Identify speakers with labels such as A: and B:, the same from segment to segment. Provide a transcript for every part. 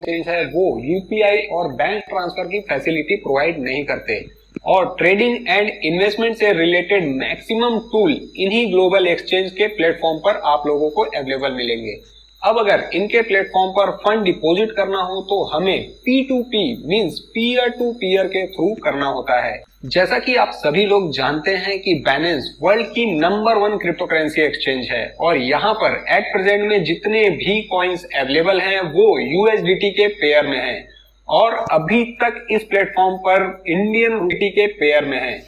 A: Exchange है वो UPI और बैंक ट्रांसफर की फैसिलिटी प्रोवाइड नहीं करते और ट्रेडिंग एंड इन्वेस्टमेंट से रिलेटेड मैक्सिमम टूल इन्हीं ग्लोबल एक्सचेंज के प्लेटफॉर्म पर आप लोगों को अवेलेबल मिलेंगे। अब अगर इनके प्लेटफॉर्म पर फंड डिपॉजिट करना हो तो हमें P2P means peer to peer के थ्रू करना होता है। जैसा कि आप सभी लोग जानते हैं कि बाइनेंस वर्ल्ड की नंबर 1 क्रिप्टो करेंसी एक्सचेंज है और यहाँ पर एट प्रेजेंट में जितने भी कॉइन्स अवेलेबल हैं वो USDT के पेयर में हैं और अभी तक इस प्लेटफॉर्म पर इंडियन रूपी के पेयर में है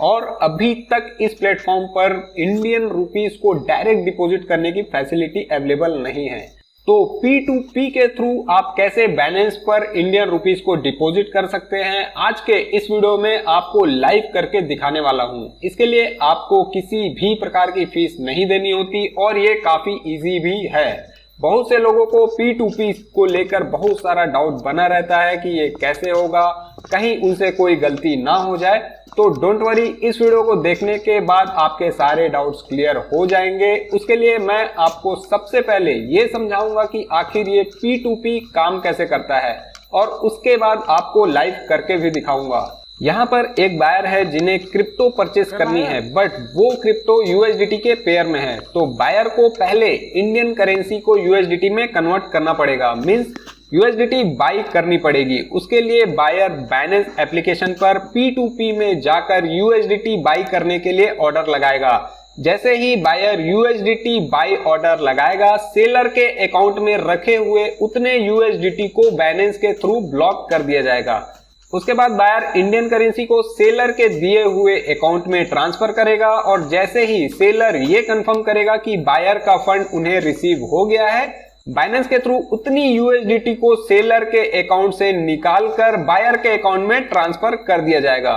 A: और अभी तक इस प्लेटफॉर्म पर इंडियन रुपीस को डायरेक्ट डिपॉजिट करने की फैसिलिटी अवेलेबल नहीं है। तो P2P के थ्रू आप कैसे बाइनेंस पर इंडियन रुपीस को डिपॉजिट कर सकते हैं, आज के इस वीडियो में आपको लाइव करके दिखाने वाला हूं। इसके लिए आपको किसी भी प्रकार की फीस नहीं देनी होती और ये काफी इजी भी है। बहुत से लोगों को P2P को लेकर बहुत सारा डाउट बना रहता है कि ये कैसे होगा, कहीं उनसे कोई गलती ना हो जाए। तो डोंट वरी, इस वीडियो को देखने के बाद आपके सारे डाउट्स क्लियर हो जाएंगे। उसके लिए मैं आपको सबसे पहले ये समझाऊंगा कि आखिर ये P2P काम कैसे करता है और उसके बाद आपको लाइव करके भी दिखाऊंगा। यहाँ पर एक बायर है जिन्हें क्रिप्टो परचेस करनी है बट वो क्रिप्टो USDT के पेयर में है, तो बायर को पहले इंडियन करेंसी को USDT में कन्वर्ट करना पड़ेगा, मींस USDT बाई करनी पड़ेगी। उसके लिए बायर बाइनेंस एप्लीकेशन पर P2P में जाकर USDT बाई करने के लिए ऑर्डर लगाएगा। जैसे ही बायर USDT बाई ऑर्डर लगाएगा, सेलर के अकाउंट में रखे हुए उतने USDT को बाइनेंस के थ्रू ब्लॉक कर दिया जाएगा। उसके बाद बायर इंडियन करेंसी को सेलर के दिए हुए अकाउंट में ट्रांसफर करेगा और जैसे ही सेलर ये कंफर्म करेगा कि बायर का फंड उन्हें रिसीव हो गया है, बाइनेंस के थ्रू उतनी USDT को सेलर के अकाउंट से निकालकर बायर के अकाउंट में ट्रांसफर कर दिया जाएगा।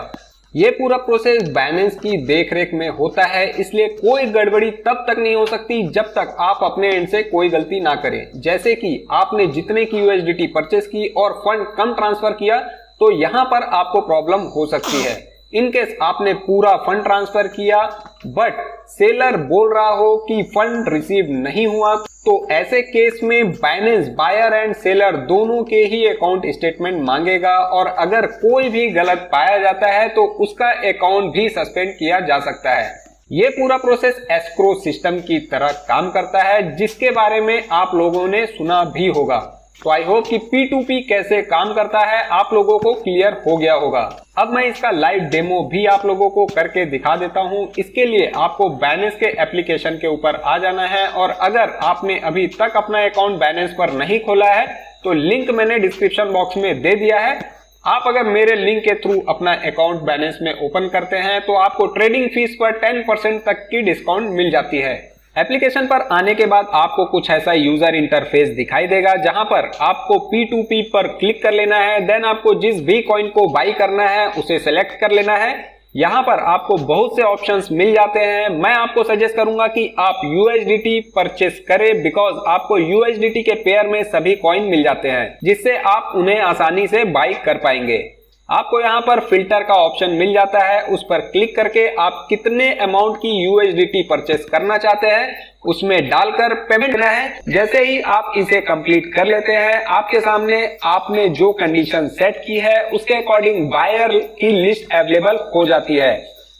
A: ये पूरा प्रोसेस बाइनेंस की देखरेख में होता है, इसलिए कोई गड़बड़ी तब तक नहीं हो सकती जब तक आप अपने एंड से कोई गलती ना करें। जैसे कि आपने जितने की USDT परचेस की और फंड कम ट्रांसफर किया तो यहां पर आपको प्रॉब्लम हो सकती है। इनकेस आपने पूरा फंड ट्रांसफर किया बट सेलर बोल रहा हो कि फंड रिसीव नहीं हुआ, तो ऐसे केस में बाइनेंस बायर एंड सेलर दोनों के ही अकाउंट स्टेटमेंट मांगेगा और अगर कोई भी गलत पाया जाता है तो उसका अकाउंट भी सस्पेंड किया जा सकता है। ये पूरा प्रोसेस एस्क्रो सिस्टम की तरह काम करता है जिसके बारे में आप लोगों ने सुना भी होगा। तो आई होप कि P2P कैसे काम करता है आप लोगों को क्लियर हो गया होगा। अब मैं इसका लाइव डेमो भी आप लोगों को करके दिखा देता हूं। इसके लिए आपको बाइनेंस के एप्लीकेशन के ऊपर आ जाना है और अगर आपने अभी तक अपना अकाउंट बाइनेंस पर नहीं खोला है तो लिंक मैंने डिस्क्रिप्शन बॉक्स में दे दिया है। आप अगर मेरे लिंक के थ्रू अपना अकाउंट बाइनेंस में ओपन करते हैं तो आपको ट्रेडिंग फीस पर 10% तक की डिस्काउंट मिल जाती है। एप्लीकेशन पर आने के बाद आपको कुछ ऐसा यूजर इंटरफेस दिखाई देगा जहां पर आपको P2P पर क्लिक कर लेना है। देन आपको जिस भी कॉइन को बाई करना है उसे सेलेक्ट कर लेना है। यहां पर आपको बहुत से ऑप्शंस मिल जाते हैं। मैं आपको सजेस्ट करूंगा कि आप USDT परचेस करें बिकॉज आपको USDT के पेयर में सभी कॉइन मिल जाते हैं जिससे आप उन्हें आसानी से बाई कर पाएंगे। आपको यहाँ पर फिल्टर का ऑप्शन मिल जाता है, उस पर क्लिक करके आप कितने अमाउंट की USDT परचेस करना चाहते हैं उसमें डालकर पेमेंट करना है। जैसे ही आप इसे कंप्लीट कर लेते हैं आपके सामने आपने जो कंडीशन सेट की है उसके अकॉर्डिंग बायर की लिस्ट अवेलेबल हो जाती है।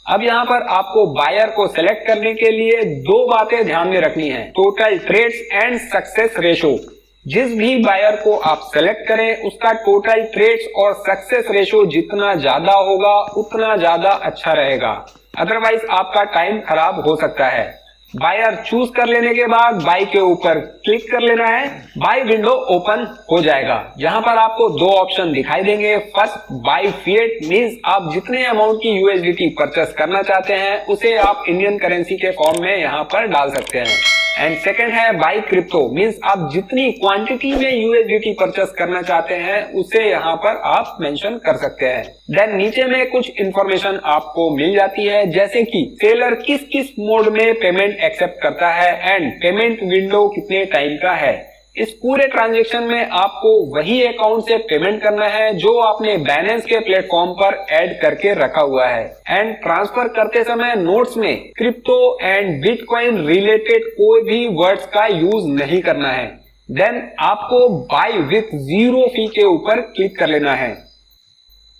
A: अब यहाँ पर आपको बायर को सिलेक्ट करने के लिए दो बातें ध्यान में रखनी है, total trades and success ratio. जिस भी बायर को आप सेलेक्ट करें उसका टोटल ट्रेड्स और सक्सेस रेशो जितना ज्यादा होगा उतना ज्यादा अच्छा रहेगा, अदरवाइज आपका टाइम खराब हो सकता है। बायर चूज कर लेने के बाद बाई के ऊपर क्लिक कर लेना है, बाई विंडो ओपन हो जाएगा। यहाँ पर आपको दो ऑप्शन दिखाई देंगे। फर्स्ट बाई फिएट मींस आप जितने अमाउंट की USDT परचेस करना चाहते हैं उसे आप इंडियन करेंसी के फॉर्म में यहाँ पर डाल सकते हैं। एंड सेकेंड है बाई क्रिप्टो मींस आप जितनी क्वांटिटी में USDT परचेस करना चाहते हैं उसे यहाँ पर आप मेंशन कर सकते हैं। देन नीचे में कुछ इंफॉर्मेशन आपको मिल जाती है जैसे कि सेलर किस किस मोड में पेमेंट एक्सेप्ट करता है एंड पेमेंट विंडो कितने टाइम का है। इस पूरे ट्रांजैक्शन में आपको वही अकाउंट से पेमेंट करना है जो आपने बाइनेंस के प्लेटफॉर्म पर ऐड करके रखा हुआ है एंड ट्रांसफर करते समय नोट्स में क्रिप्टो एंड बिटकॉइन रिलेटेड कोई भी वर्ड्स का यूज नहीं करना है। देन आपको बाय विथ जीरो फी के ऊपर क्लिक कर लेना है।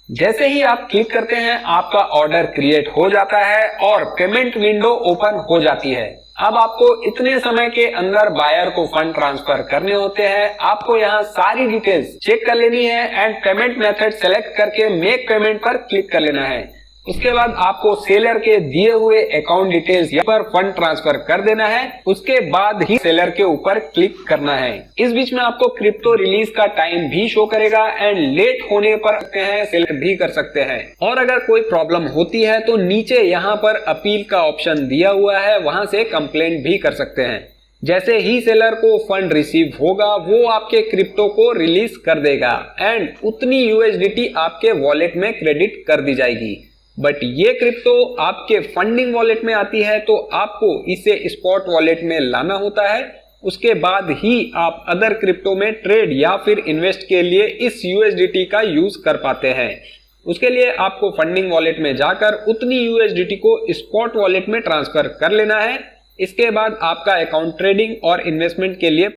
A: जैसे ही आप क्लिक करते हैं आपका ऑर्डर क्रिएट हो जाता है और पेमेंट विंडो ओपन हो जाती है। अब आपको इतने समय के अंदर बायर को फंड ट्रांसफर करने होते हैं। आपको यहाँ सारी डिटेल्स चेक कर लेनी है एंड पेमेंट मेथड सेलेक्ट करके मेक पेमेंट पर क्लिक कर लेना है। उसके बाद आपको सेलर के दिए हुए अकाउंट डिटेल्स यहाँ पर फंड ट्रांसफर कर देना है। उसके बाद ही सेलर के ऊपर क्लिक करना है। इस बीच में आपको क्रिप्टो रिलीज का टाइम भी शो करेगा एंड लेट होने पर सेलर भी कर सकते हैं। और अगर कोई प्रॉब्लम होती है तो नीचे यहाँ पर अपील का ऑप्शन दिया हुआ है, वहां से कंप्लेंट भी कर सकते हैं। जैसे ही सेलर को फंड रिसीव होगा वो आपके क्रिप्टो को रिलीज कर देगा एंड उतनी यूएसडीटी आपके वॉलेट में क्रेडिट कर दी जाएगी। बट ये क्रिप्टो आपके फंडिंग वॉलेट में आती है तो आपको इसे स्पॉट वॉलेट में लाना होता है। उसके बाद ही आप अदर क्रिप्टो में ट्रेड या फिर इन्वेस्ट के लिए इस यूएसडीटी का यूज कर पाते हैं। उसके लिए आपको फंडिंग वॉलेट में जाकर उतनी यूएसडीटी को स्पॉट वॉलेट में ट्रांसफर कर लेना है। इसके बाद आपका अकाउंट ट्रेडिंग और इन्वेस्टमेंट के लिए